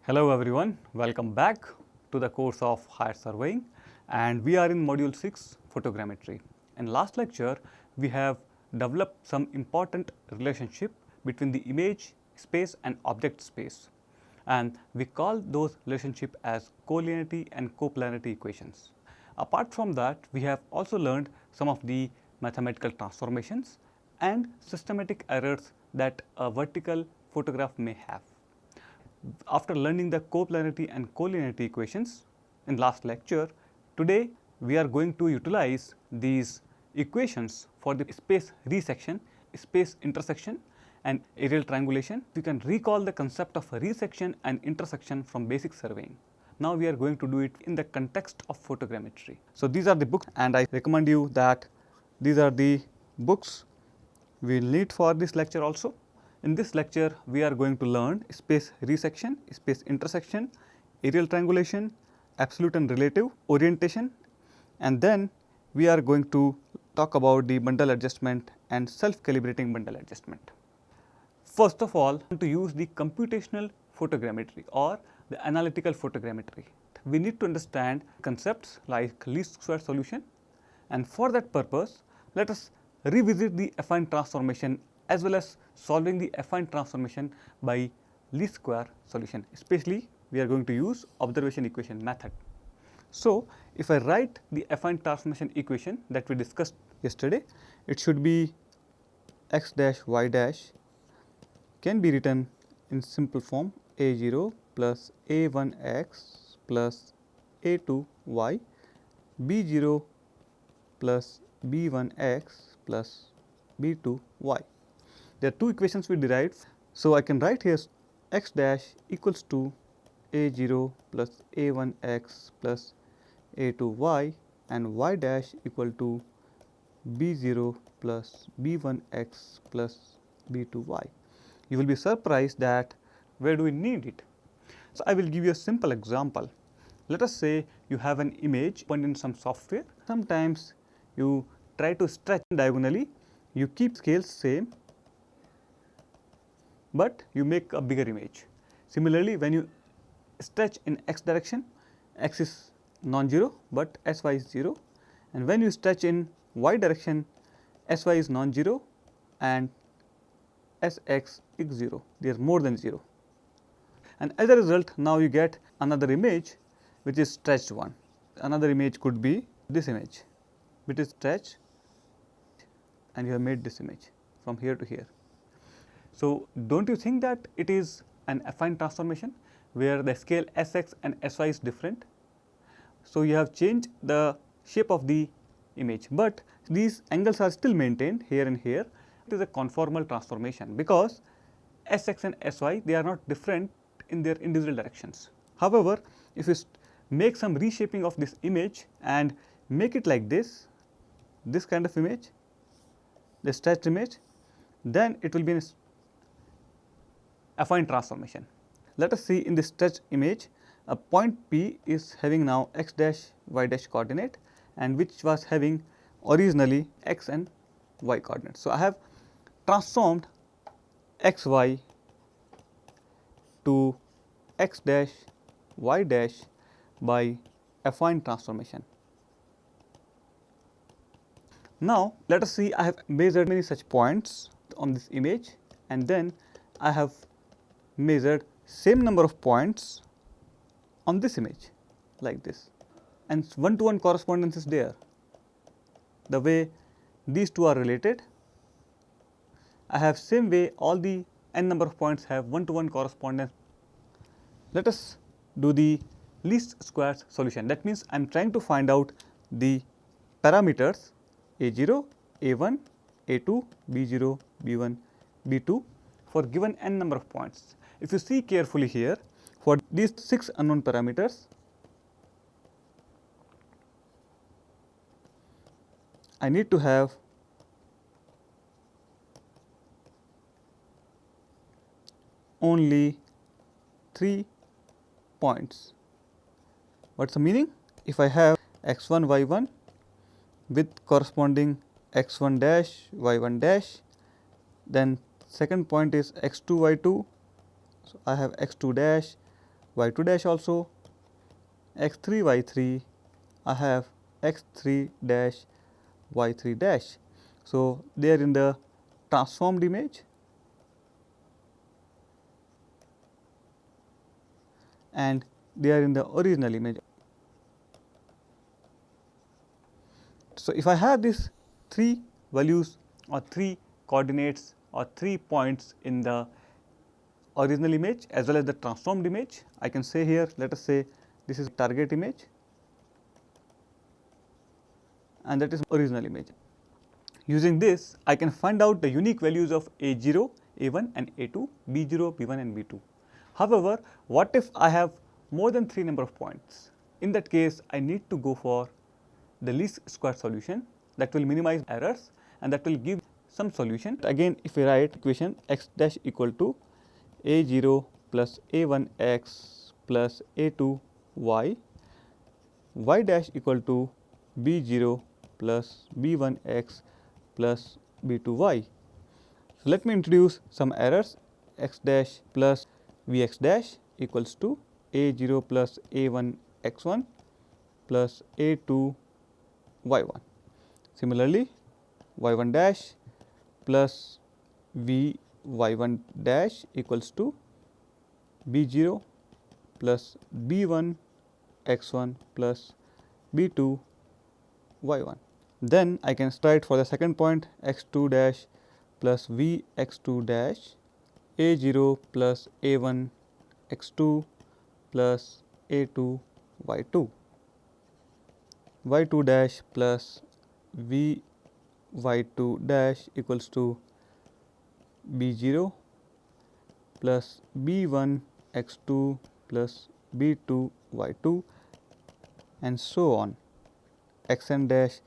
Hello everyone, welcome back to the course of Higher Surveying, and we are in module 6 photogrammetry. In last lecture we have developed some important relationship between the image space and object space, and we call those relationship as collinearity and coplanarity equations. Apart from that, we have also learned some of the mathematical transformations and systematic errors that a vertical photograph may have. After learning the coplanarity and collinearity equations in last lecture, today we are going to utilize these equations for the space resection, space intersection and aerial triangulation. We can recall the concept of resection and intersection from basic surveying. Now we are going to do it in the context of photogrammetry. So these are the books, and I recommend you that these are the books we will need for this lecture also. In this lecture, we are going to learn space resection, space intersection, aerial triangulation, absolute and relative orientation, and then we are going to talk about the bundle adjustment and self-calibrating bundle adjustment. First of all, to use the computational photogrammetry or the analytical photogrammetry, we need to understand concepts like least square solution, and for that purpose, let us revisit the affine transformation as well as solving the affine transformation by least square solution. Especially we are going to use observation equation method. So if I write the affine transformation equation that we discussed yesterday, it should be x dash y dash can be written in simple form a0 plus a1x plus a2y, b0 plus b1x plus b2y. There are two equations we derived. So I can write here x dash equals to a0 plus a1x plus a2y and y dash equal to b0 plus b1x plus b2y. You will be surprised that where do we need it? So I will give you a simple example. Let us say you have an image opened in some software. Sometimes you try to stretch diagonally, you keep scales same, but you make a bigger image. Similarly, when you stretch in x direction, x is non-zero, but sy is 0, and when you stretch in y direction, sy is non-zero and sx is 0, they are more than 0. And as a result, now you get another image which is stretched one. Another image could be this image, which is stretched, and you have made this image from here to here. So don't you think that it is an affine transformation where the scale sx and sy is different? So you have changed the shape of the image, but these angles are still maintained here and here. It is a conformal transformation because sx and sy, they are not different in their individual directions. However, if you make some reshaping of this image and make it like this kind of image, the stretched image, then it will be an affine transformation. Let us see in this stretched image, a point P is having now x dash y dash coordinate, and which was having originally x and y coordinates. So I have transformed xy to x dash y dash by affine transformation. Now let us see, I have measured many such points on this image, and then I have measured same number of points on this image like this, and one-to-one correspondence is there. The way these two are related, I have same way all the n number of points have one-to-one correspondence. Let us do the least squares solution. That means I am trying to find out the parameters a0, a1, a2, b0, b1, b2 for given n number of points. If you see carefully here, for these 6 unknown parameters, I need to have only 3 points. What is the meaning? If I have x1, y1 with corresponding x1 dash, y1 dash, then second point is x2, y2. So I have x2 dash, y2 dash also, x3 y3, I have x3 dash y3 dash. So, they are in the transformed image and they are in the original image. So, if I have these 3 values or 3 coordinates or 3 points in the original image as well as the transformed image, I can say here, let us say this is target image and that is original image. Using this, I can find out the unique values of A0, A1 and A2, B0, B1 and B2. However, what if I have more than 3 number of points? In that case, I need to go for the least square solution that will minimize errors and that will give some solution. Again, if we write equation x dash equal to A0 plus A1 x plus A2 y, y dash equal to B0 plus B1 x plus B2 y. So, let me introduce some errors. X dash plus Vx dash equals to A0 plus A1 x1 plus A2 y1. Similarly, y1 dash plus v y1 dash equals to b0 plus b1 x1 plus b2 y1. Then I can write for the second point x2 dash plus v x2 dash a0 plus a1 x2 plus a2 y2, y2 dash plus v y2 dash equals to b0 plus b1 x2 plus b2 y2 and so on. Xn dash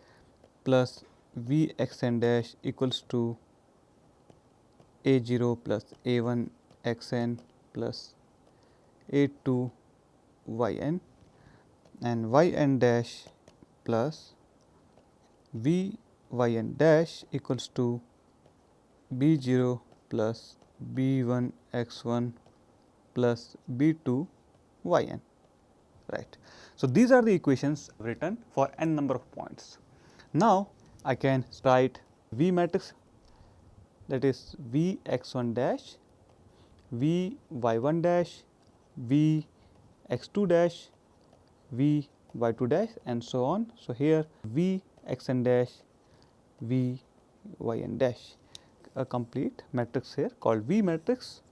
plus v xn dash equals to a0 plus a1 xn plus a2 yn and yn dash plus v yn dash equals to b0 plus b1 x1 plus b2 yn, right. So, these are the equations written for n number of points. Now, I can write V matrix, that is V x1 dash, V y1 dash, V x2 dash, V y2 dash and so on. So, here V xn dash, V yn dash, a complete matrix here called V matrix.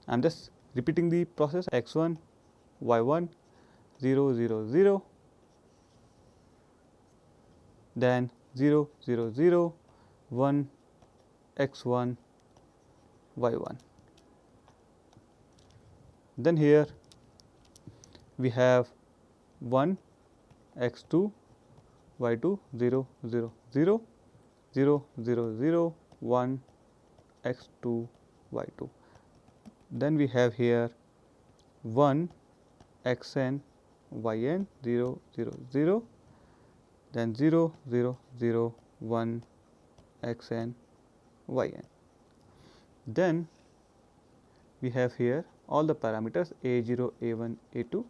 I am just repeating the process x1, y1, 0, 0, 0, then 0, 0, 0, 1, x1, y1. Then here we have 1, x2, y2, 0, 0, 0, 0, 0, 0, 1, x2, y2. Then we have here 1, xn, yn, 0, 0, 0, then 0, 0, 0, 1, xn, yn. Then we have here all the parameters a0, a1, a2,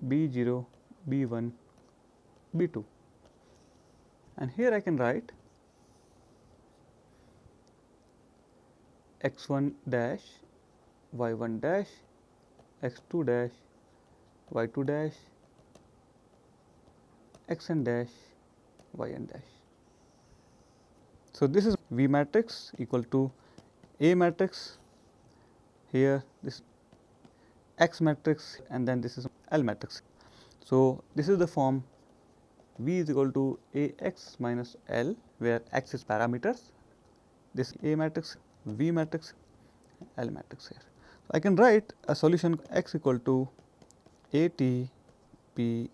b0, b1, b2, and here I can write x1 dash, y1 dash, x2 dash, y2 dash, xn dash, yn dash. So, this is V matrix equal to A matrix, here this X matrix and then this is L matrix. So, this is the form V is equal to Ax minus L, where X is parameters, this A matrix, V matrix, L matrix here. So, I can write a solution X equal to AT P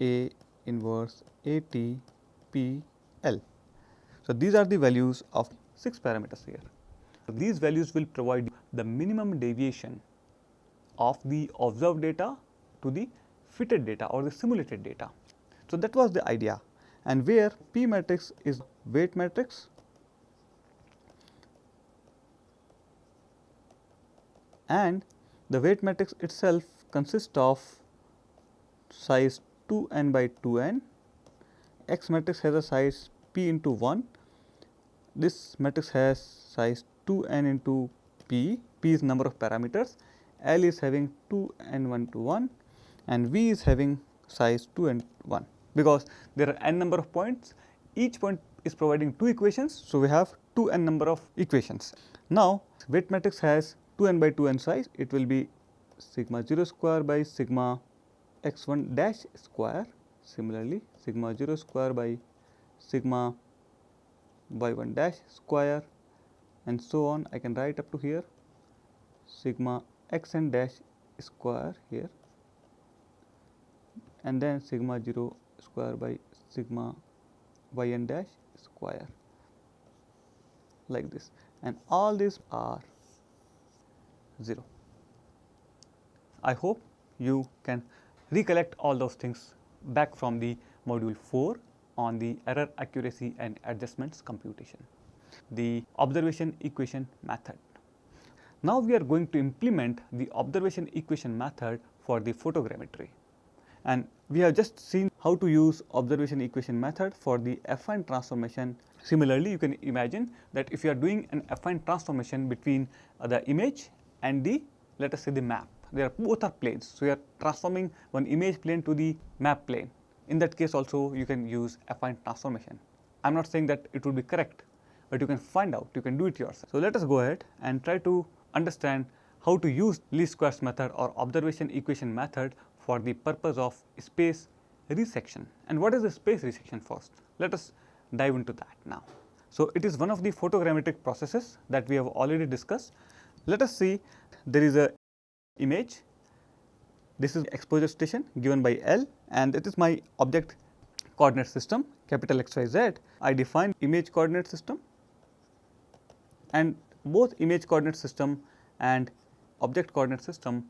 A inverse AT P L. So, these are the values of 6 parameters here. So, these values will provide the minimum deviation of the observed data to the fitted data or the simulated data. So, that was the idea, and where P matrix is weight matrix and The weight matrix itself consists of size 2n by 2n. X matrix has a size p into 1. This matrix has size 2n into p. P is number of parameters. L is having 2n 1 to 1 and V is having size 2n 1, because there are n number of points. Each point is providing 2 equations, so we have 2n number of equations. Now, weight matrix has 2n by 2n size. It will be sigma 0 square by sigma x1 dash square. Similarly, sigma 0 square by sigma y1 dash square, and so on. I can write up to here sigma xn dash square here, and then sigma 0 square by sigma yn dash square, like this, and all these are 0. I hope you can recollect all those things back from the module 4 on the error accuracy and adjustments computation, the observation equation method. Now we are going to implement the observation equation method for the photogrammetry, and we have just seen how to use observation equation method for the affine transformation. Similarly, you can imagine that if you are doing an affine transformation between the image and the, let us say, the map, they are both are planes. So, you are transforming one image plane to the map plane. In that case also you can use affine transformation. I am not saying that it would be correct, but you can find out, you can do it yourself. So, let us go ahead and try to understand how to use least squares method or observation equation method for the purpose of space resection. And what is the space resection first? Let us dive into that now. So, it is one of the photogrammetric processes that we have already discussed. Let us see, there is a image. This is exposure station given by L, and it is my object coordinate system capital X, Y, Z. I define image coordinate system, and both image coordinate system and object coordinate system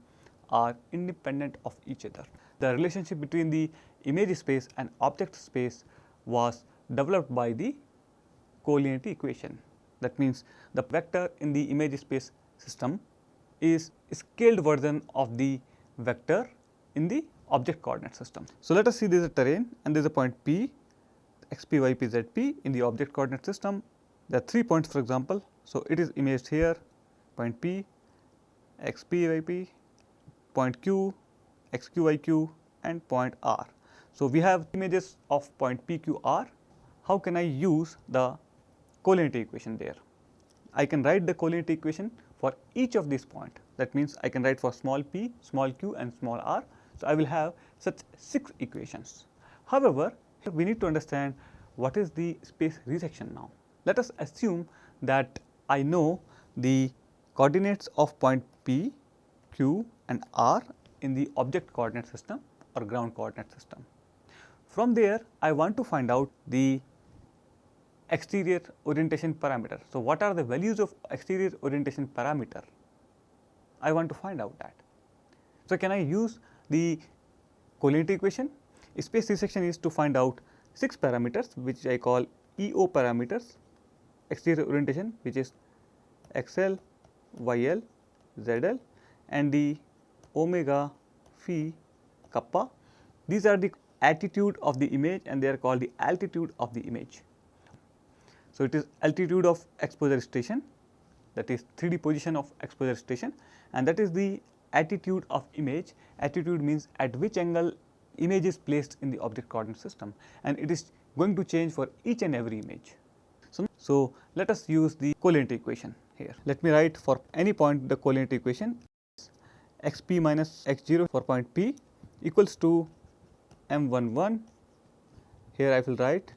are independent of each other. The relationship between the image space and object space was developed by the collinearity equation. That means the vector in the image space system is a scaled version of the vector in the object coordinate system. So, let us see, there is a terrain and there is a point P, xp, yp, zp in the object coordinate system. There are 3 points, for example. So, it is imaged here, point P, xp, yp, point Q, xq, yq, and point R. So, we have images of point P, Q, R. How can I use the collinearity equation there? I can write the collinearity equation for each of these points. That means I can write for small p, small q, and small r. So, I will have such 6 equations. However, we need to understand what is the space resection now. Let us assume that I know the coordinates of point P, Q, and R in the object coordinate system or ground coordinate system. From there, I want to find out the exterior orientation parameter. So, what are the values of exterior orientation parameter? I want to find out that. So, can I use the collinearity equation? Space resection is to find out 6 parameters, which I call EO parameters, exterior orientation, which is XL, YL, ZL, and the omega, phi, kappa. These are the attitude of the image, and they are called the altitude of the image. So, it is altitude of exposure station, that is 3D position of exposure station, and that is the attitude of image. Attitude means at which angle image is placed in the object coordinate system, and it is going to change for each and every image. So, let us use the collinearity equation here. Let me write for any point the collinearity equation. xp minus x0 for point P equals to m11. Here I will write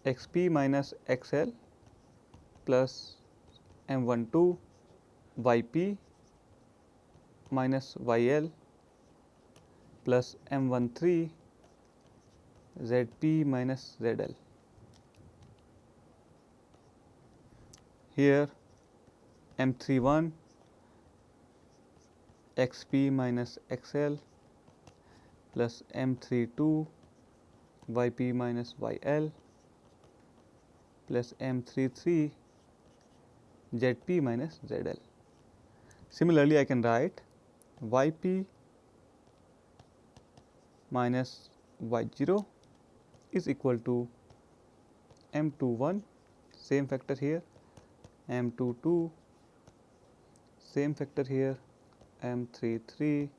xp minus xl plus m12 yp minus yl plus m13 zp minus zl. Here m31 xp minus xl plus m32 yp minus yl plus m33 zp minus zl. Similarly, I can write yp minus y0 is equal to m21, same factor here, m22, same factor here, m33,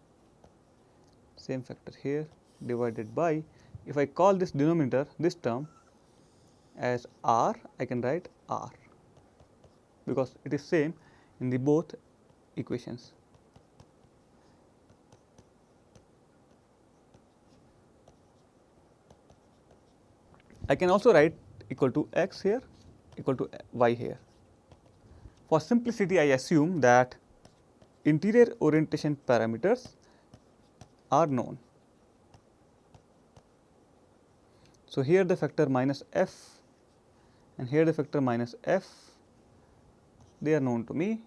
same factor here, divided by, if I call this denominator, this term as r, I can write r because it is same in the both equations. I can also write equal to x here, equal to y here. For simplicity, I assume that interior orientation parameters are known. So, here the factor minus f and here the factor minus f, they are known to me.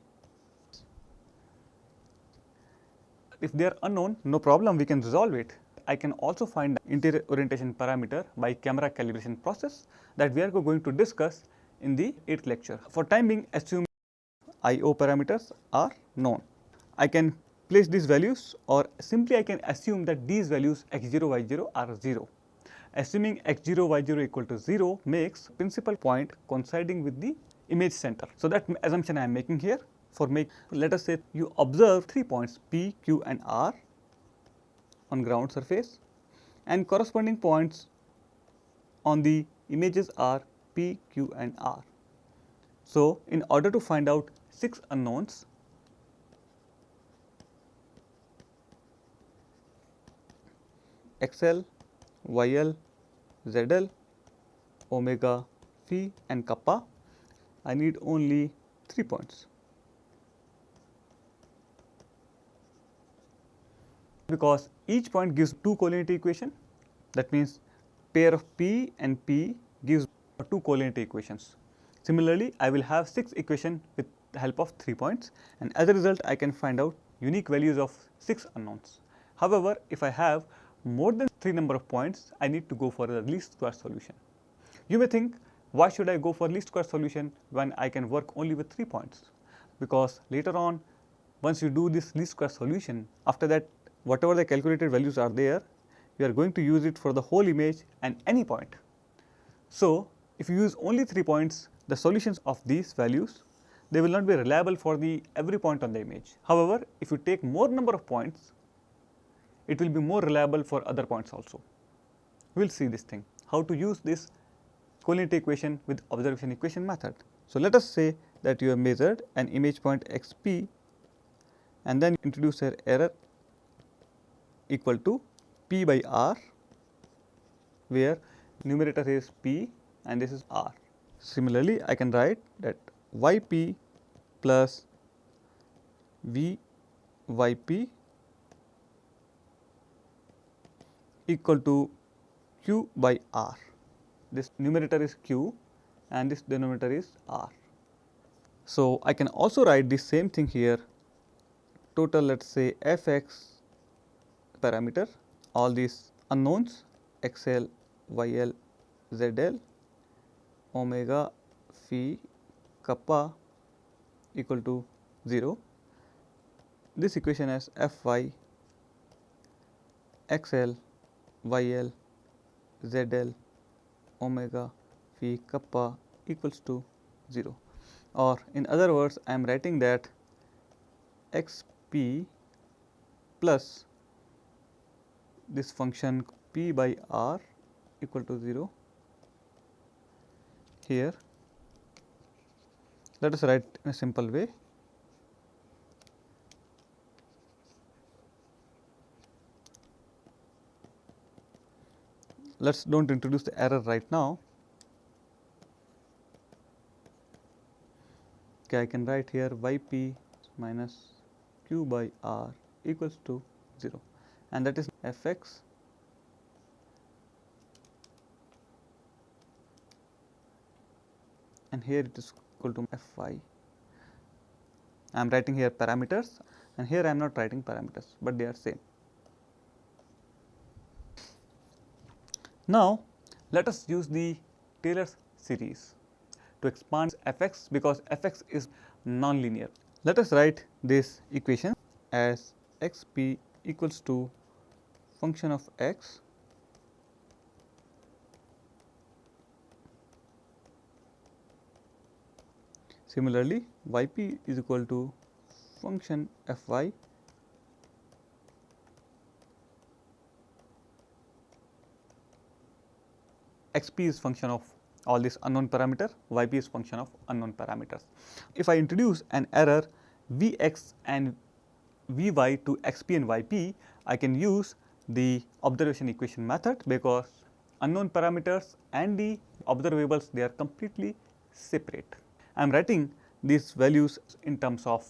If they are unknown, no problem, we can resolve it. I can also find the interior orientation parameter by camera calibration process that we are going to discuss in the 8th lecture. For time being, assume IO parameters are known. I can place these values, or simply I can assume that these values x0, y0 are 0. Assuming x0, y0 equal to 0 makes principal point coinciding with the image center. So, that assumption I am making here. Let us say you observe 3 points P, Q and R on ground surface, and corresponding points on the images are P, Q and R. So, in order to find out 6 unknowns, XL, YL, ZL, omega, phi and kappa, I need only 3 points. Because each point gives 2 collinearity equation, that means pair of P and P gives 2 collinearity equations. Similarly, I will have 6 equations with the help of 3 points, and as a result I can find out unique values of 6 unknowns. However, if I have more than 3 number of points, I need to go for the least square solution. You may think, why should I go for least square solution when I can work only with 3 points? Because later on, once you do this least square solution, after that whatever the calculated values are there, you are going to use it for the whole image and any point. So, if you use only 3 points, the solutions of these values, they will not be reliable for the every point on the image. However, if you take more number of points, it will be more reliable for other points also. We will see this thing, how to use this collinearity equation with observation equation method. So, let us say that you have measured an image point xp and then introduce an error equal to p by r, where numerator is p and this is r. Similarly, I can write that yp plus vyp equal to q by r. This numerator is q and this denominator is r. So, I can also write the same thing here, total let us say fx parameter, all these unknowns xl, yl, zl, omega, phi, kappa equal to 0. This equation as fy, xl, yl, zl, omega, phi, kappa equals to 0, or in other words I am writing that xp plus this function p by r equal to 0. Here let us write in a simple way. Let us do not introduce the error right now. Okay, I can write here yp minus q by r equals to 0, and that is fx and here it is equal to fy. I am writing here parameters and here I am not writing parameters, but they are same. Now, let us use the Taylor's series to expand fx, because fx is non-linear. Let us write this equation as xp equals to function of x similarly yp is equal to function fy xp is function of all this unknown parameter, yp is function of unknown parameters. If I introduce an error vx and vy to xp and yp, I can use the observation equation method because unknown parameters and the observables, they are completely separate. I am writing these values in terms of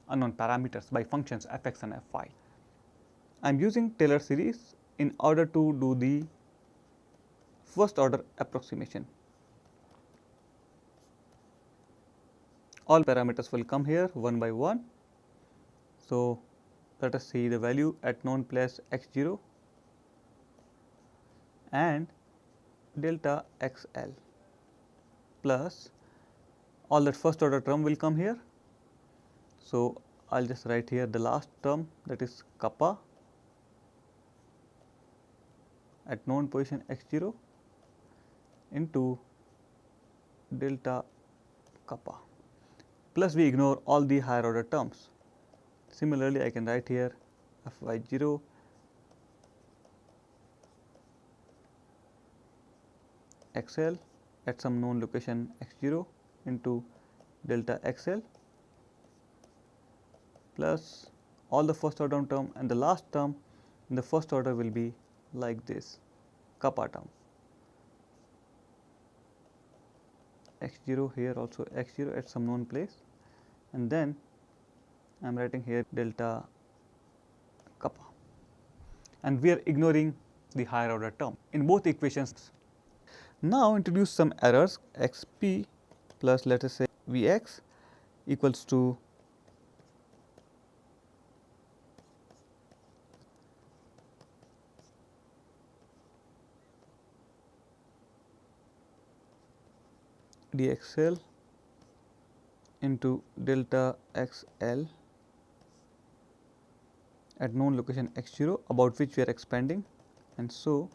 unknown parameters by functions fx and fy. I am using Taylor series in order to do the first order approximation. All parameters will come here one by one. So, let us see the value at known place x0 and delta xl plus all that first order term will come here. So, I will just write here the last term, that is kappa at known position x0 into delta kappa, plus we ignore all the higher order terms. Similarly, I can write here fy0 xl at some known location x0 into delta xl plus all the first order term, and the last term in the first order will be like this kappa term x0, here also x0 at some known place, and then I am writing here delta kappa, and we are ignoring the higher order term in both equations. Now, introduce some errors xp plus let us say vx equals to dxl into delta xl at known location x0 about which we are expanding, and so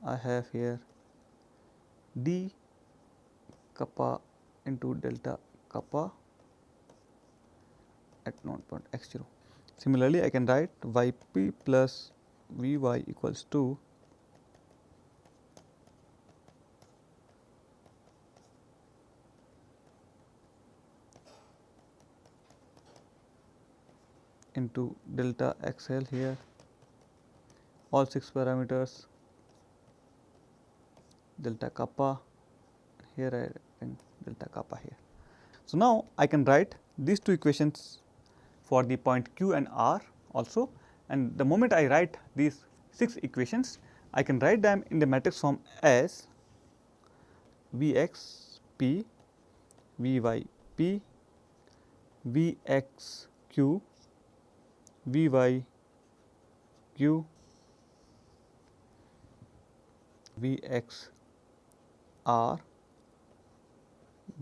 I have here d kappa into delta kappa at known point x0. Similarly, I can write yp plus vy equals to into delta xl here, all 6 parameters, delta kappa here, I write delta kappa here. So, now I can write these two equations for the point q and r also, and the moment I write these 6 equations, I can write them in the matrix form as vx p, vy p, vx q, vy q, vx r,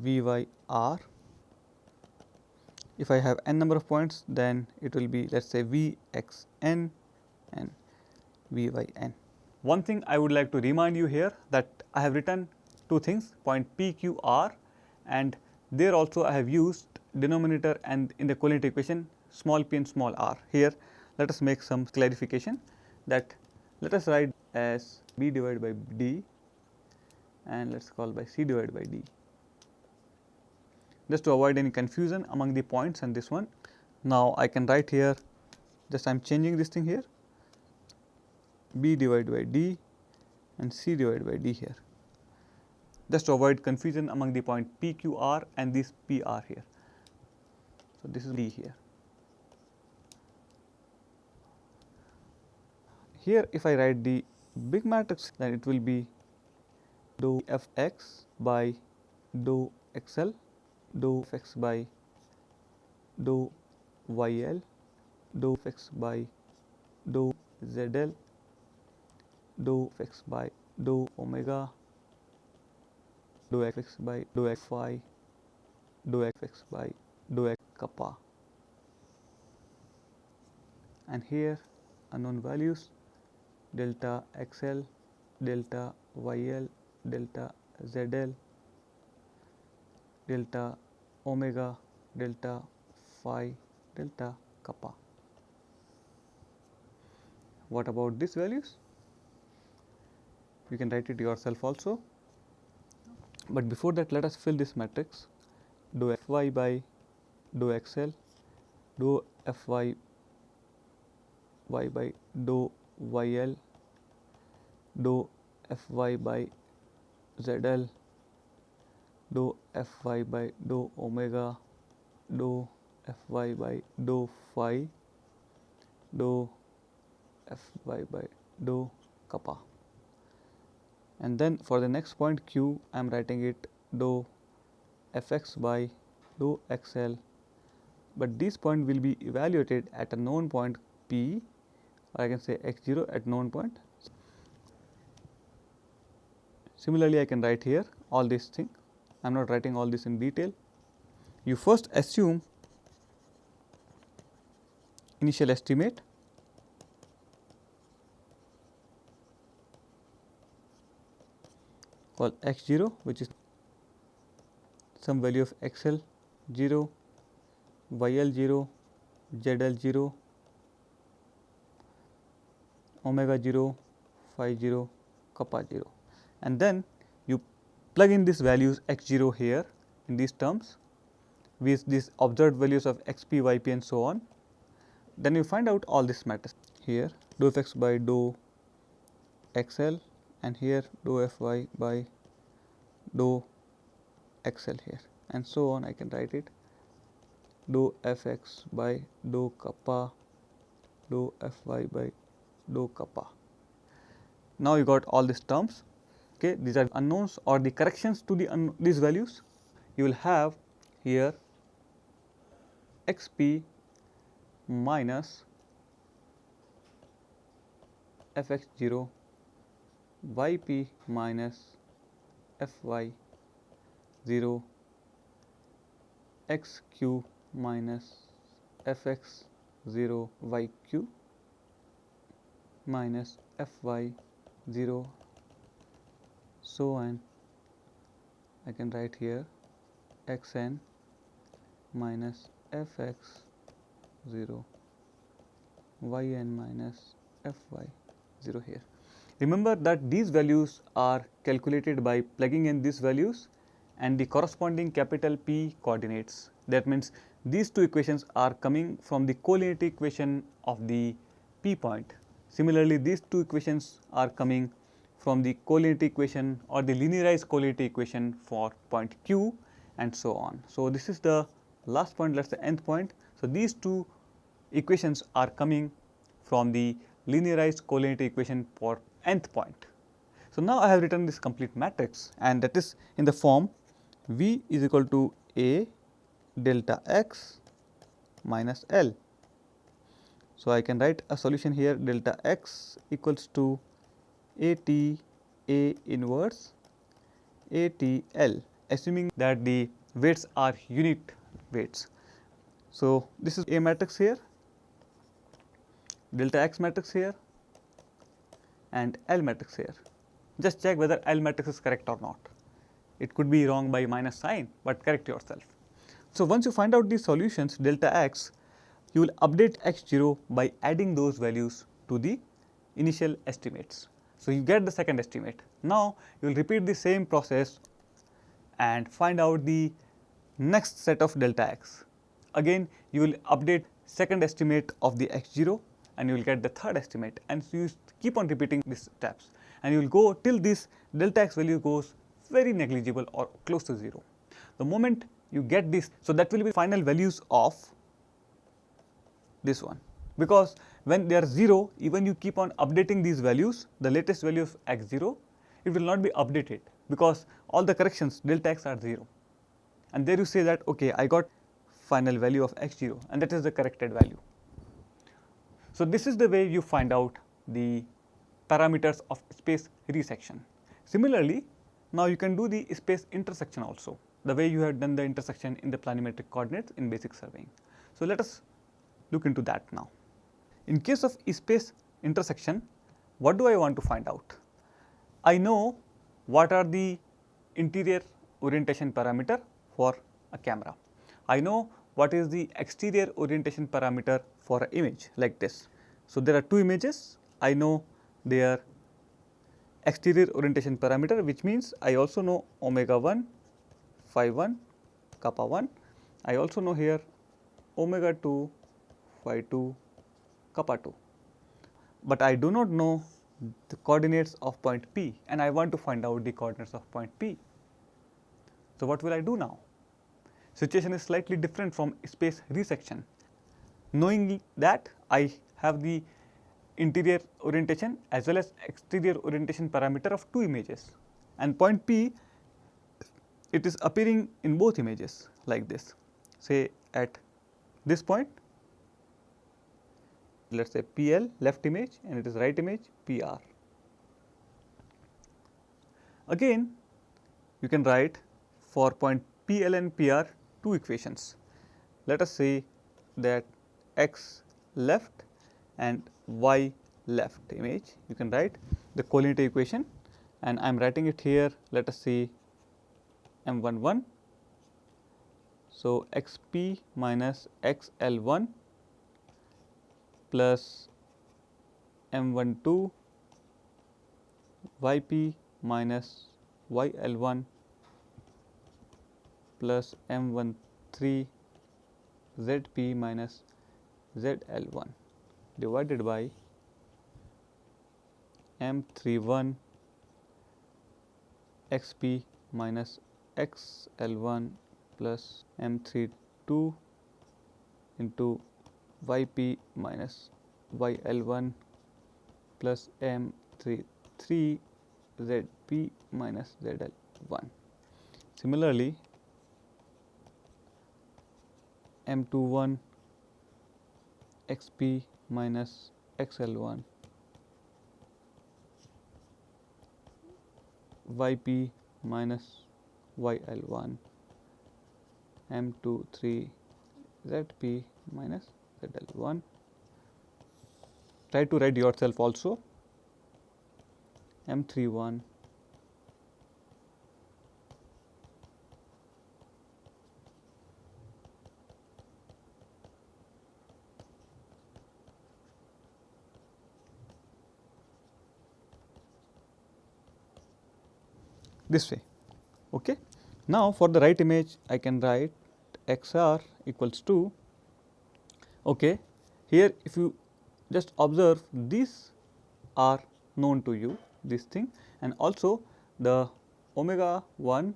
vy r. If I have n number of points, then it will be let us say vxn and vyn. One thing I would like to remind you here that I have written two things, point p, q, r, and there also I have used denominator and in the coordinate equation small p and small r. Here let us make some clarification, that let us write as b divided by d and let us call by c divided by d, just to avoid any confusion among the points and this one. Now, I can write here, just I am changing this thing here, b divided by d and c divided by d here, just to avoid confusion among the point p, q, r and this p, r here. So, this is d here. Here if I write the big matrix, then it will be dou fx by dou xl, dou fx by dou yl, dou fx by dou zl, dou fx by dou omega, dou fx by dou xy, dou fx by dou x kappa and here unknown values delta XL, delta YL, delta ZL, delta omega, delta phi, delta kappa. What about these values? You can write it yourself also, but before that let us fill this matrix. Dou Fy by dou XL, dou Fy by dou YL, dou Fy by ZL, dou Fy by dou omega, dou Fy by dou phi, dou Fy by dou kappa. And then for the next point Q, I am writing it dou Fx by dou XL, but this point will be evaluated at a known point P, or I can say x0 at known point. Similarly, I can write here all these things. I am not writing all this in detail. You first assume initial estimate, called x0, which is some value of XL 0, YL 0, ZL 0, omega 0, phi 0, kappa 0, and then you plug in these values x0 here in these terms with these observed values of xp, yp and so on. Then you find out all this matters here dou Fx by dou XL, and here dou Fy by dou XL here, and so on. I can write it dou Fx by dou kappa, dou Fy by dou kappa. Now you got all these terms. Okay, these are unknowns or the corrections to these values. You will have here xp minus fx0, yp minus fy0, xq minus fx0 yq minus fy0, so on. I can write here xn minus fx0, yn minus fy0 here. Remember that these values are calculated by plugging in these values and the corresponding capital P coordinates. That means these two equations are coming from the collinearity equation of the P point. Similarly, these two equations are coming from the collinearity equation or the linearized collinearity equation for point Q, and so on. So, this is the last point, let us say nth point. So, these two equations are coming from the linearized collinearity equation for nth point. So, now I have written this complete matrix, and that is in the form V is equal to A delta x minus L. So, I can write a solution here delta x equals to AT A inverse ATL, assuming that the weights are unit weights. So, this is A matrix here, delta x matrix here, and L matrix here. Just check whether L matrix is correct or not. It could be wrong by minus sign, but correct yourself. So, once you find out these solutions delta x, you will update x0 by adding those values to the initial estimates. So, you get the second estimate. Now, you will repeat the same process and find out the next set of delta x. Again, you will update second estimate of the x0 and you will get the third estimate, and so you keep on repeating these steps, and you will go till this delta x value goes very negligible or close to 0. The moment you get this, so that will be final values of this one, because when they are 0, even you keep on updating these values, the latest value of x0, it will not be updated because all the corrections delta x are 0, and there you say that okay, I got final value of x0 and that is the corrected value. So, this is the way you find out the parameters of space resection. Similarly, now you can do the space intersection also, the way you have done the intersection in the planimetric coordinates in basic surveying. So, let us look into that now. In case of space intersection, what do I want to find out? I know what are the interior orientation parameter for a camera. I know what is the exterior orientation parameter for an image like this. So, there are two images, I know their exterior orientation parameter, which means I also know omega 1, phi 1, kappa 1. I also know here omega 2, phi 2, kappa 2, but I do not know the coordinates of point P, and I want to find out the coordinates of point P. So, what will I do now? Situation is slightly different from space resection. Knowing that I have the interior orientation as well as exterior orientation parameter of two images, and point P, it is appearing in both images like this. Say at this point, let us say PL left image and it is right image PR. Again, you can write for point PL and PR two equations. Let us say that X left and Y left image, you can write the collinear equation, and I am writing it here. Let us see M11. So, XP minus XL1 plus M12 YP minus YL1 plus M13 ZP minus ZL1 divided by M31 XP minus XL1 plus M32 into YP minus YL1 plus M33 ZP minus ZL1. Similarly, M21 XP minus XL1 YP minus YL1 M23 ZP minus ZL1. Try to write yourself also. M31 this way. Okay. Now, for the right image, I can write XR equals to, okay, here if you just observe, these are known to you, this thing, and also the omega 1,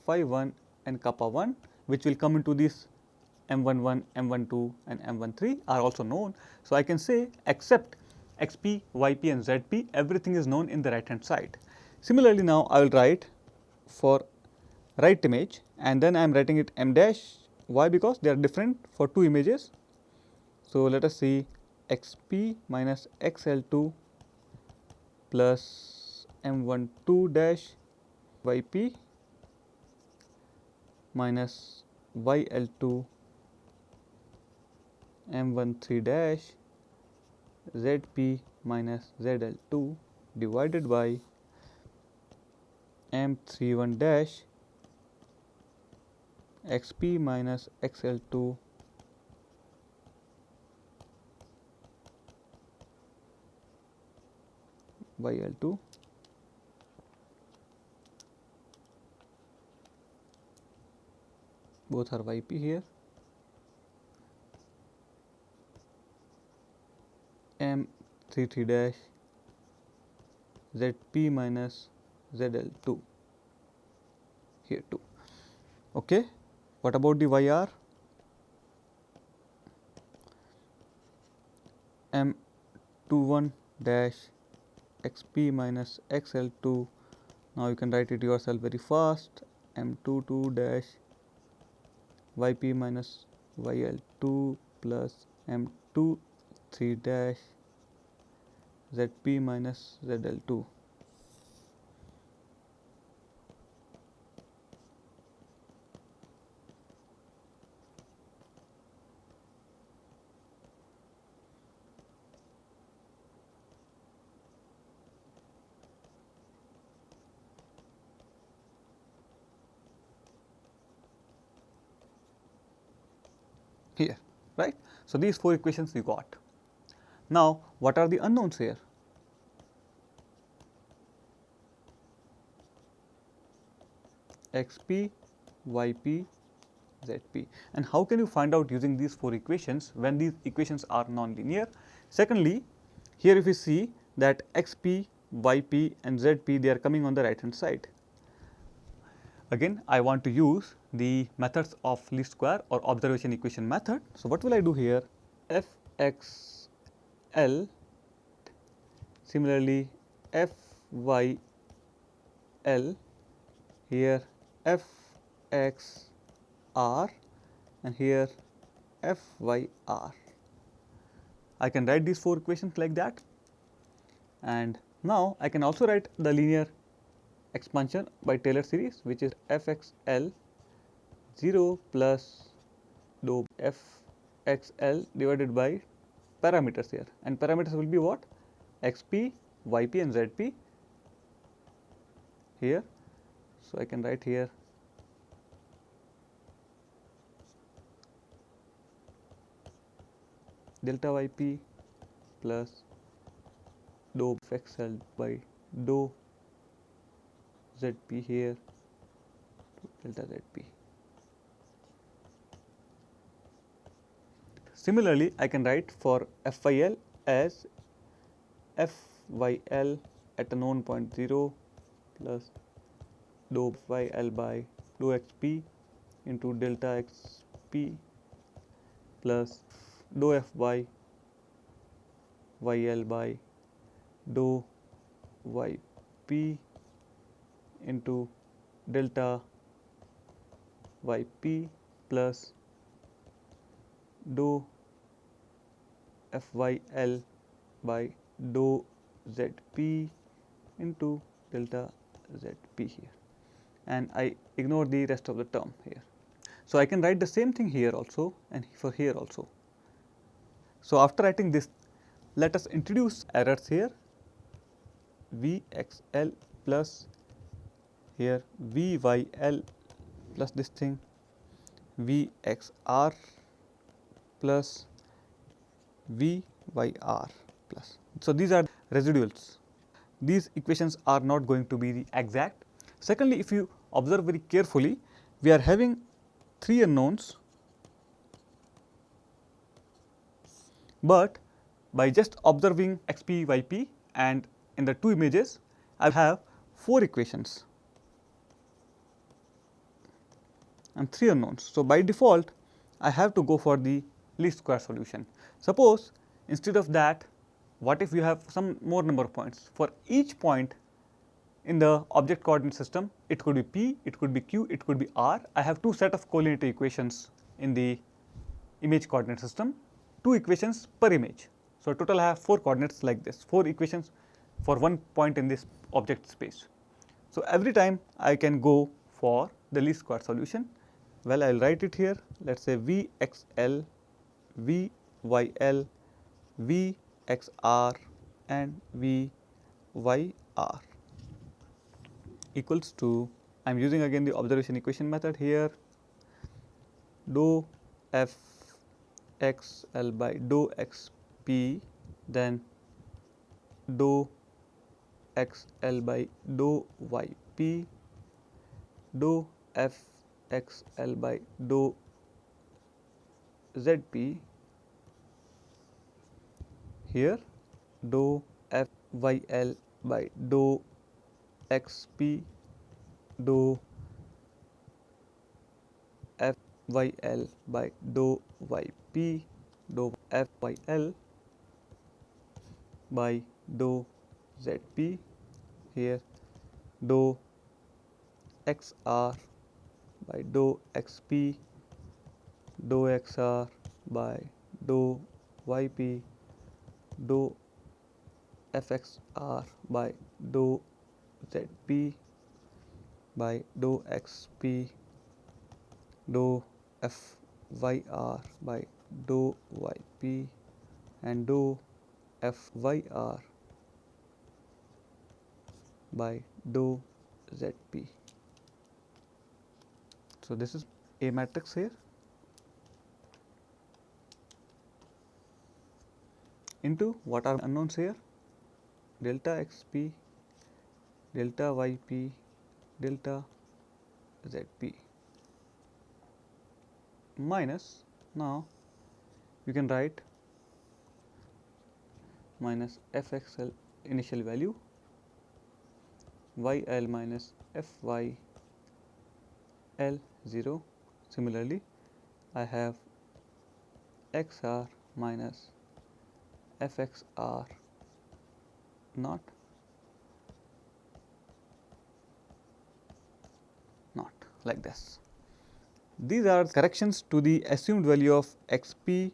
phi 1 and kappa 1, which will come into this M11, M12 and M13 are also known. So, I can say except XP, YP and ZP, everything is known in the right hand side. Similarly, now I will write for right image, and then I am writing it M dash. Why? Because they are different for two images. So, let us see XP minus XL2 plus M12 dash YP minus YL2 M13 dash ZP minus ZL2 divided by M31 dash XP minus XL2 YL2 both are YP here, M33 dash ZP minus ZL2 here too. Okay. What about the YR? M21 dash XP minus XL2. Now you can write it yourself very fast. M22 dash YP minus YL2 plus M23 dash ZP minus ZL2. here, right. So, these 4 equations you got. Now, what are the unknowns here? xp, yp, zp, and how can you find out using these 4 equations when these equations are non-linear? Secondly, here if you see that xp, yp and zp, they are coming on the right hand side. Again, I want to use the methods of least square or observation equation method. So, what will I do here? Fxl, similarly Fyl, here Fxr and here Fyr. I can write these 4 equations like that, and now I can also write the linear expansion by Taylor series, which is Fxl 0 plus dou Fxl divided by parameters here, and parameters will be what? xp, yp and zp here. So, I can write here delta yp plus dou Fxl by dou zp here to delta zp. Similarly, I can write for Fyl as Fyl at a known point 0 plus dou Fyl by dou xp into delta xp plus dou Fy Yl by dou yp into delta yp plus dou Fyl by dou zp into delta zp here, and I ignore the rest of the term here. So, I can write the same thing here also and for here also. So, after writing this, let us introduce errors here. Vxl plus here Vyl plus this thing Vxr plus Vyr plus. So, these are residuals. These equations are not going to be the exact. Secondly, if you observe very carefully, we are having 3 unknowns, but by just observing xp, yp and in the 2 images, I have 4 equations and 3 unknowns. So, by default, I have to go for the least square solution. Suppose instead of that, what if you have some more number of points? For each point in the object coordinate system, it could be p, it could be q, it could be r. I have 2 set of collinearity equations in the image coordinate system, 2 equations per image. So, total I have 4 coordinates like this, 4 equations for one point in this object space. So, every time I can go for the least square solution. Well, I will write it here. Let us say Vxl, Vyl, Vxr and Vyr equals to, I am using again the observation equation method here, dou Fxl by dou xp, then dou xl by dou yp, dou Fxl by dou zp, here dou Fyl by dou xp, dou Fyl by dou yp, dou Fyl by dou zp, here dou xr by dou xp, dou xr by dou yp, dou fxr by dou zp by dou xp, dou fyr by dou yp and dou fyr by dou zp. So, this is A matrix here. into what are unknowns here, delta xp, delta yp, delta zp, minus, now you can write minus fxl initial value, yl minus fyl 0. Similarly, I have xr minus fxr not like this. These are corrections to the assumed value of xp,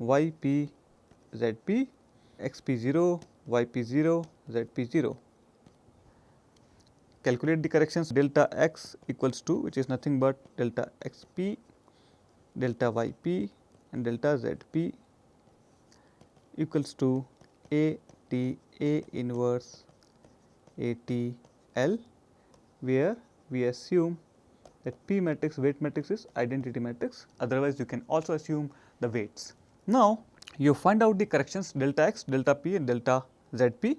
yp, zp, xp0, yp0, zp0. Calculate the corrections. Delta x equals to, which is nothing but delta xp, delta yp and delta zp equals to a t a inverse a t l, where we assume that P matrix, weight matrix, is identity matrix, otherwise you can also assume the weights. Now, you find out the corrections delta x, delta p and delta zp.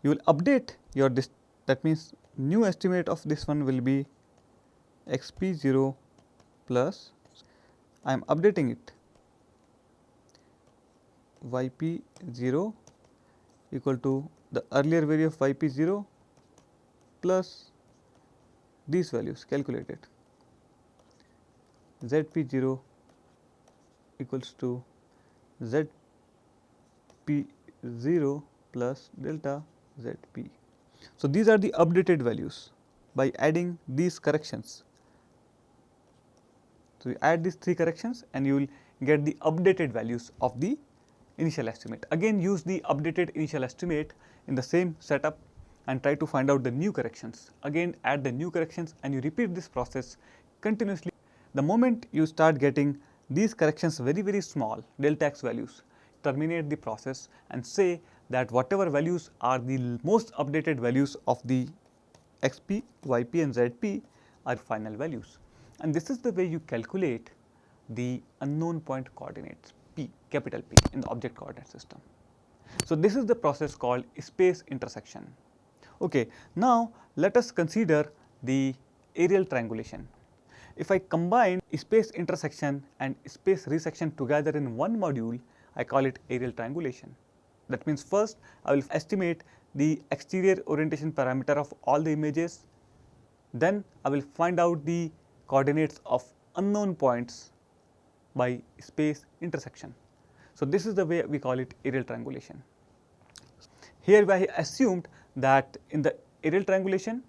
You will update your this, that means new estimate of this one will be xp0 plus, I am updating it, yp0 equal to the earlier value of yp0 plus these values calculated, zp0 equals to zp0 plus delta zp. So, these are the updated values by adding these corrections. So, you add these 3 corrections and you will get the updated values of the initial estimate. Again, use the updated initial estimate in the same setup and try to find out the new corrections. Again, add the new corrections and you repeat this process continuously. The moment you start getting these corrections very small, delta x values, terminate the process and say that whatever values are the most updated values of the xp, yp and zp are final values. And this is the way you calculate the unknown point coordinates p, capital P, in the object coordinate system. So, this is the process called space intersection. Okay. Now, let us consider the areal triangulation. If I combine space intersection and space resection together in one module, I call it areal triangulation. That means, first I will estimate the exterior orientation parameter of all the images, then I will find out the coordinates of unknown points by space intersection. So, this is the way we call it areal triangulation. Here I assumed that in the areal triangulation,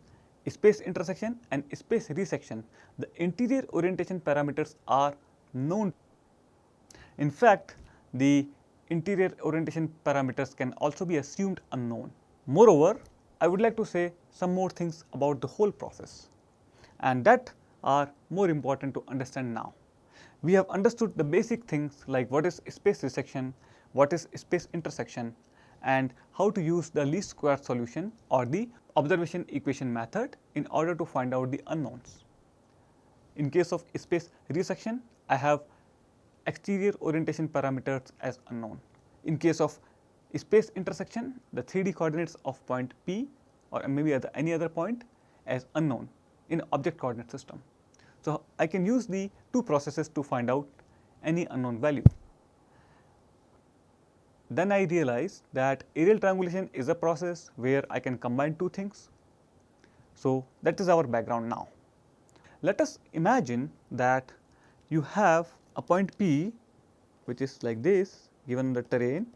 space intersection and space resection, the interior orientation parameters are known. In fact, the interior orientation parameters can also be assumed unknown. Moreover, I would like to say some more things about the whole process, and that are more important to understand now. We have understood the basic things like what is space resection, what is space intersection, and how to use the least square solution or the observation equation method in order to find out the unknowns. In case of space resection, I have exterior orientation parameters as unknown. In case of space intersection, the 3D coordinates of point P or maybe any other point as unknown in object coordinate system. So, I can use the two processes to find out any unknown value. Then I realized that areal triangulation is a process where I can combine two things. So, that is our background now. Let us imagine that you have a point P which is like this given the terrain.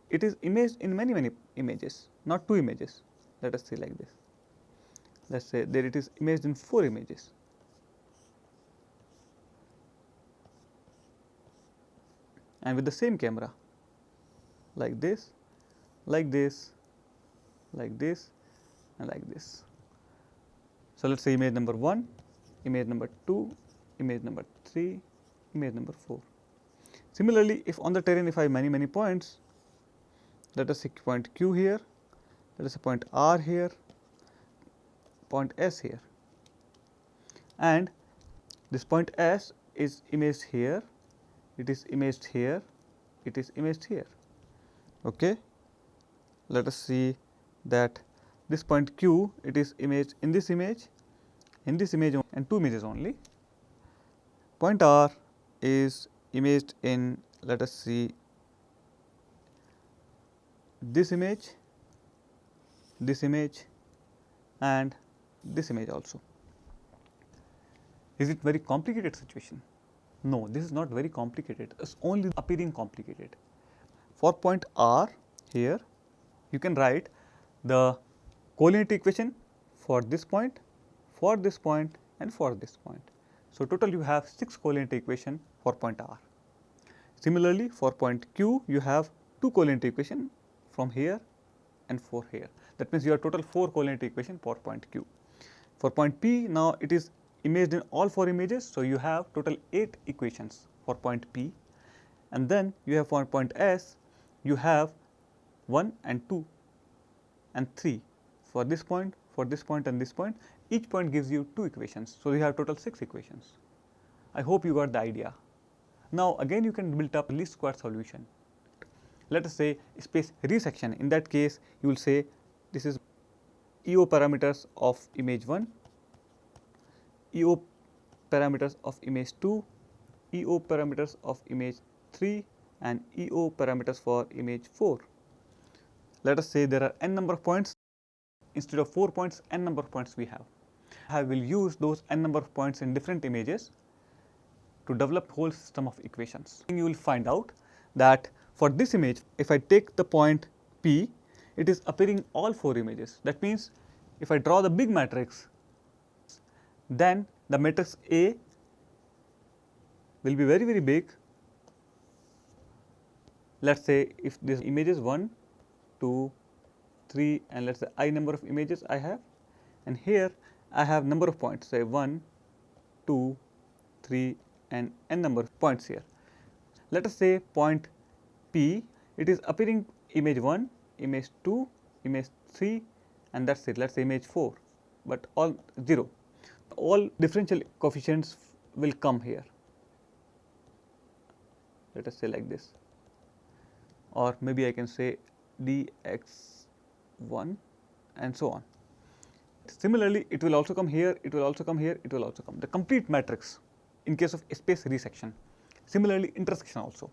It is imaged in many images, not 2 images. Let us say like this. Let us say that it is imaged in 4 images. And with the same camera, like this, like this, like this and like this. So, let us say image number 1, image number 2, image number 3, image number 4. Similarly, if on the terrain if I have many points, let us say point Q here, let us say point R here, point S here, and this point S is imaged here, it is imaged here, it is imaged here. Okay. Let us see that this point Q, it is imaged in this image, and 2 images only. Point R is imaged in, let us see, this image, and this image also. Is it very complicated situation? No, this is not very complicated, it is only appearing complicated. For point R here, you can write the collinearity equation for this point, and for this point. So, total you have 6 collinearity equation for point R. Similarly, for point Q, you have 2 collinearity equation from here and for here. That means, you have total 4 collinearity equation for point Q. For point P, now it is imaged in all 4 images. So, you have total 8 equations for point P, and then you have for point S, you have 1 and 2 and 3 for this point, and this point. Each point gives you 2 equations. So, you have total 6 equations. I hope you got the idea. Now, again you can build up least square solution. Let us say space resection. In that case, you will say this is EO parameters of image 1, EO parameters of image 2, EO parameters of image 3, and EO parameters for image 4. Let us say there are n number of points. Instead of 4 points, n number of points we have. I will use those n number of points in different images to develop whole system of equations. You will find out that for this image, if I take the point P, it is appearing all 4 images. That means, if I draw the big matrix, then the matrix A will be very, very big. Let us say if this image is 1, 2, 3, and let us say I number of images I have, and here I have number of points, say 1, 2, 3, and n number of points here. Let us say point P, it is appearing image 1, image 2, image 3, and that is it. Let us say image 4, but all 0. All differential coefficients will come here. Let us say like this, or maybe I can say dx1 and so on. Similarly, it will also come here, it will also come here, it will also come. The complete matrix in case of space resection. Similarly, intersection also.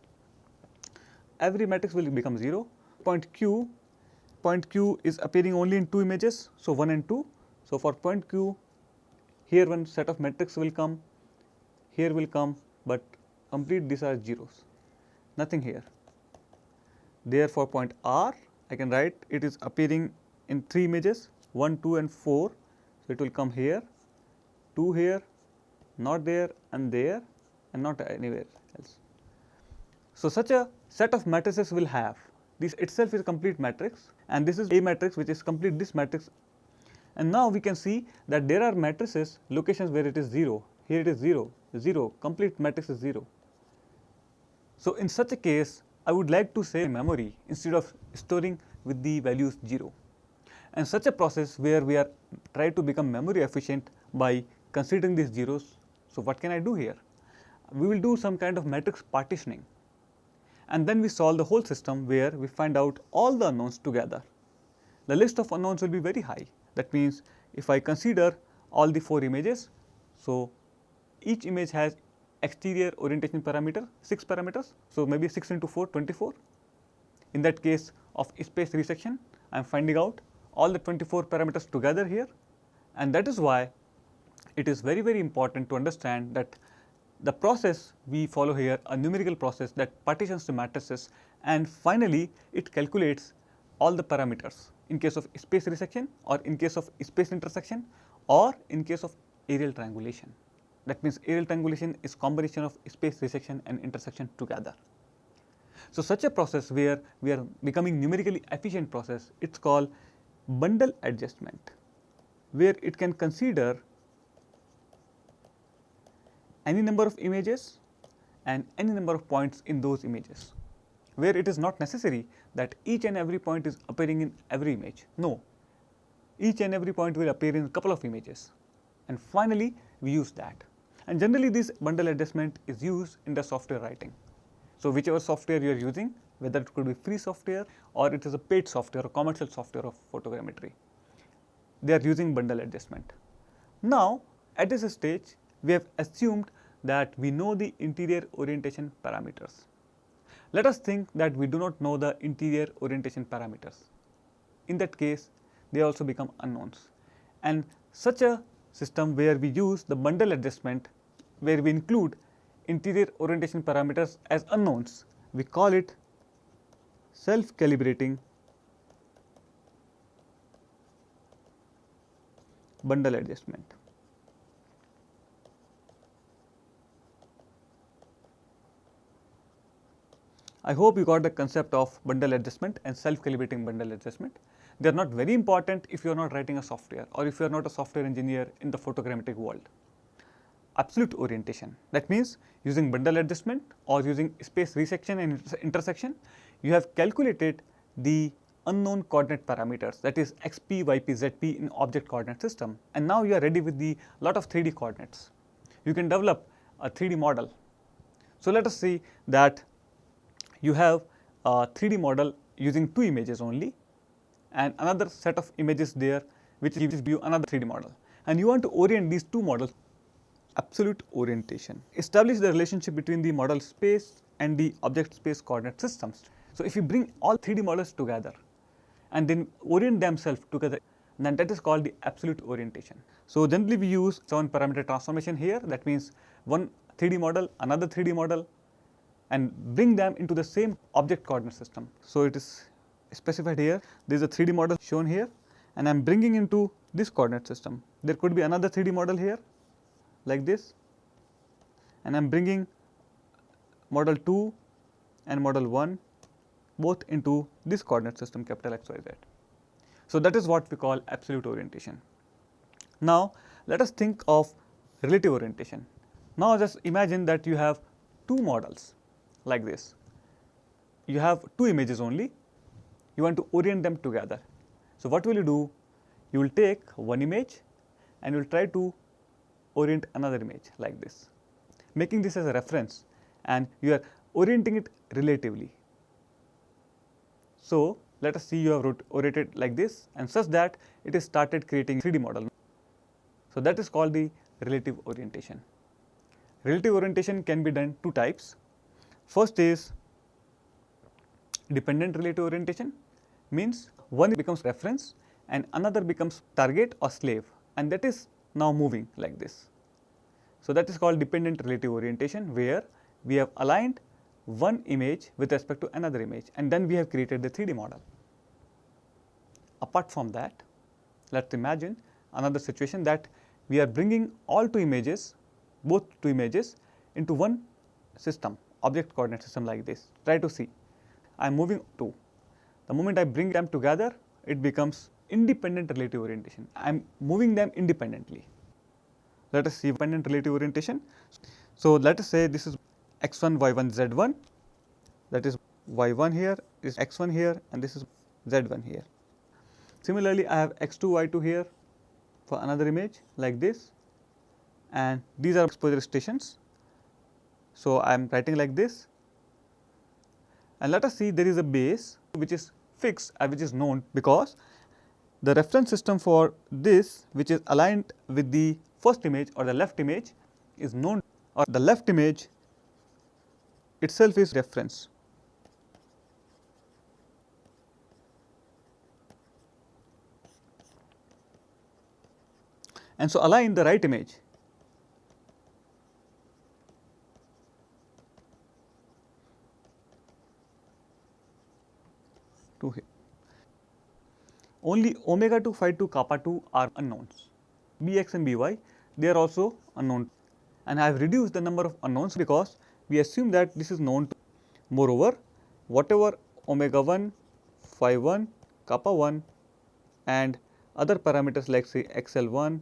Every matrix will become 0. Point Q is appearing only in 2 images, so 1 and 2. So, for point Q, here one set of matrix will come, here will come, but complete these are zeros, nothing here. Therefore, point R, I can write it is appearing in 3 images, 1, 2, and 4. So, it will come here, 2 here, not there, and not anywhere else. So, such a set of matrices will have, this itself is a complete matrix, and this is a matrix which is complete this matrix. And now we can see that there are matrices locations where it is 0, here it is 0, 0, complete matrix is 0. So, in such a case, I would like to say memory instead of storing with the values 0. And such a process where we are try to become memory efficient by considering these zeros. So, what can I do here? We will do some kind of matrix partitioning, and then we solve the whole system where we find out all the unknowns together. The list of unknowns will be very high. That means, if I consider all the 4 images, so each image has exterior orientation parameter 6 parameters. So, maybe 6 into 4, 24. In that case of space resection, I am finding out all the 24 parameters together here, and that is why it is very, very important to understand that the process we follow here, a numerical process that partitions the matrices, and finally it calculates all the parameters in case of space resection, or in case of space intersection, or in case of areal triangulation. That means, areal triangulation is combination of space resection and intersection together. So, such a process where we are becoming numerically efficient process, it is called bundle adjustment, where it can consider any number of images and any number of points in those images, where it is not necessary that each and every point is appearing in every image. No, each and every point will appear in a couple of images, and finally we use that. And generally this bundle adjustment is used in the software writing. So whichever software you are using, whether it could be free software or it is a paid software or commercial software of photogrammetry, they are using bundle adjustment. Now, at this stage, we have assumed that we know the interior orientation parameters. Let us think that we do not know the interior orientation parameters. In that case, they also become unknowns. And such a system where we use the bundle adjustment, where we include interior orientation parameters as unknowns, we call it self-calibrating bundle adjustment. I hope you got the concept of bundle adjustment and self-calibrating bundle adjustment. They are not very important if you are not writing a software or if you are not a software engineer in the photogrammetric world. Absolute orientation, that means using bundle adjustment or using space resection and intersection, you have calculated the unknown coordinate parameters, that is xp, yp, zp in object coordinate system, and now you are ready with the lot of 3D coordinates. You can develop a 3D model. So let us see that you have a 3D model using 2 images only and another set of images there which gives you another 3D model, and you want to orient these 2 models. Absolute orientation. Establish the relationship between the model space and the object space coordinate systems. So if you bring all 3D models together and then orient themselves together, then that is called the absolute orientation. So generally we use 7 parameter transformation here, that means one 3D model, another 3D model, and bring them into the same object coordinate system. So it is specified here, there is a 3D model shown here and I am bringing into this coordinate system. There could be another 3D model here like this, and I am bringing model 2 and model 1 both into this coordinate system capital X, Y, Z. So that is what we call absolute orientation. Now let us think of relative orientation. Now just imagine that you have 2 models like this. You have 2 images only, you want to orient them together. So what will you do? You will take one image and you will try to orient another image like this, making this as a reference, and you are orienting it relatively. So let us see you have oriented like this and such that it has started creating 3D model. So that is called the relative orientation. Relative orientation can be done 2 types. First is dependent relative orientation, means one becomes reference and another becomes target or slave, and that is now moving like this. So that is called dependent relative orientation, where we have aligned one image with respect to another image and then we have created the 3D model. Apart from that, let us imagine another situation that we are bringing all 2 images, both 2 images into one system, object coordinate system like this. Try to see, I am moving 2. The moment I bring them together, it becomes independent relative orientation. I am moving them independently. Let us see dependent relative orientation. So let us say this is x1, y1, z1, that is y1 here, is x1 here, and this is z1 here. Similarly, I have x2, y2 here for another image like this, and these are exposure stations. So I am writing like this, and let us see there is a base which is fixed and which is known, because the reference system for this, which is aligned with the first image or the left image, is known, or the left image itself is reference. And so align the right image to here. Only omega 2, phi 2, kappa 2 are unknowns. Bx and By, they are also unknown, and I have reduced the number of unknowns because we assume that this is known to. Moreover, whatever omega 1, phi 1, kappa 1 and other parameters like say xl1,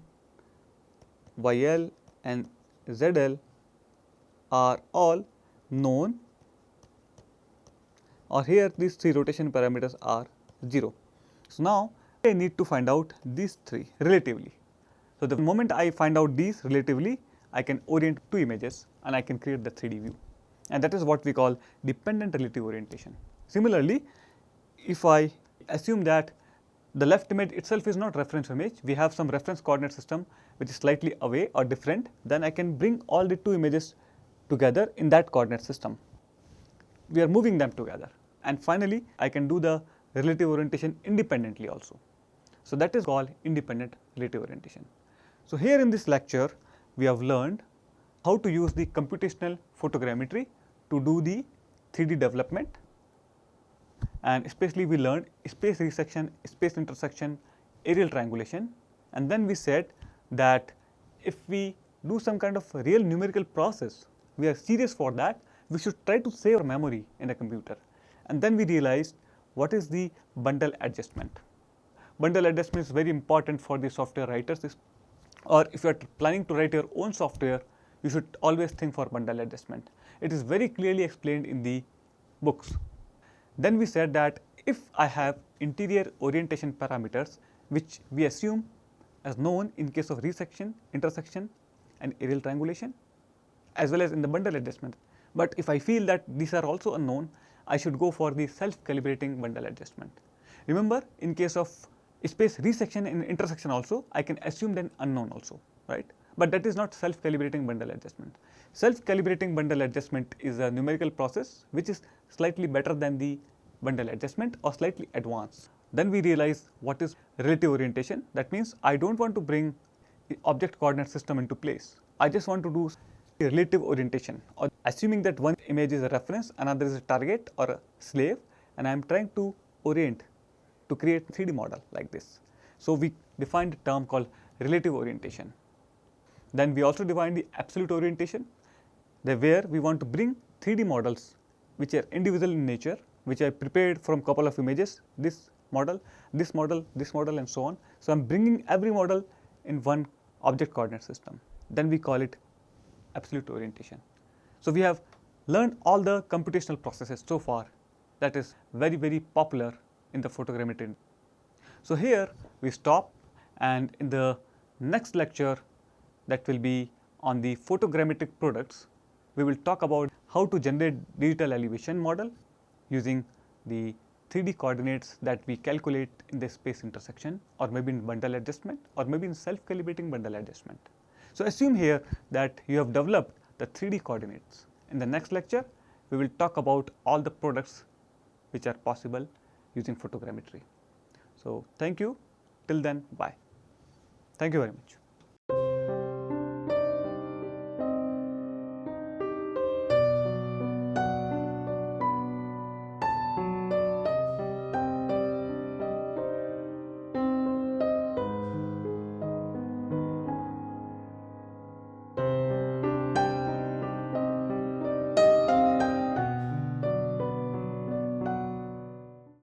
yl and zl are all known, or here these 3 rotation parameters are 0. So now I need to find out these 3 relatively. So the moment I find out these relatively, I can orient 2 images and I can create the 3D view. and that is what we call dependent relative orientation. Similarly, if I assume that the left image itself is not reference image, we have some reference coordinate system which is slightly away or different, then I can bring all the two images together in that coordinate system. We are moving them together, and finally I can do the relative orientation independently also. So that is called independent relative orientation. So here in this lecture we have learned how to use the computational photogrammetry to do the 3D development, and especially we learned space resection, space intersection, aerial triangulation, and then we said that if we do some kind of real numerical process, we are serious for that, we should try to save our memory in a computer. And then we realized what is the bundle adjustment. Bundle adjustment is very important for the software writers, or if you are planning to write your own software, you should always think for bundle adjustment. It is very clearly explained in the books. Then we said that if I have interior orientation parameters which we assume as known in case of resection, intersection and aerial triangulation, as well as in the bundle adjustment, but if I feel that these are also unknown, I should go for the self-calibrating bundle adjustment. Remember, in case of space resection and intersection also, I can assume then unknown also, right? But that is not self-calibrating bundle adjustment. Self-calibrating bundle adjustment is a numerical process which is slightly better than the bundle adjustment or slightly advanced. Then we realize what is relative orientation. That means I don't want to bring the object coordinate system into place. I just want to do relative orientation, or assuming that one image is a reference, another is a target or a slave, and I am trying to orient to create a 3D model like this. So we defined a term called relative orientation. Then we also defined the absolute orientation, where we want to bring 3D models which are individual in nature, which I prepared from couple of images, this model, this model, this model, and so on. So I am bringing every model in one object coordinate system. Then we call it absolute orientation. So we have learned all the computational processes so far that is very, very popular in the photogrammetry. So here we stop, and in the next lecture, that will be on the photogrammetric products, we will talk about how to generate digital elevation model using the 3D coordinates that we calculate in the space intersection, or maybe in bundle adjustment, or maybe in self-calibrating bundle adjustment. So assume here that you have developed the 3D coordinates. In the next lecture, we will talk about all the products which are possible using photogrammetry. So thank you. Till then, bye. Thank you very much.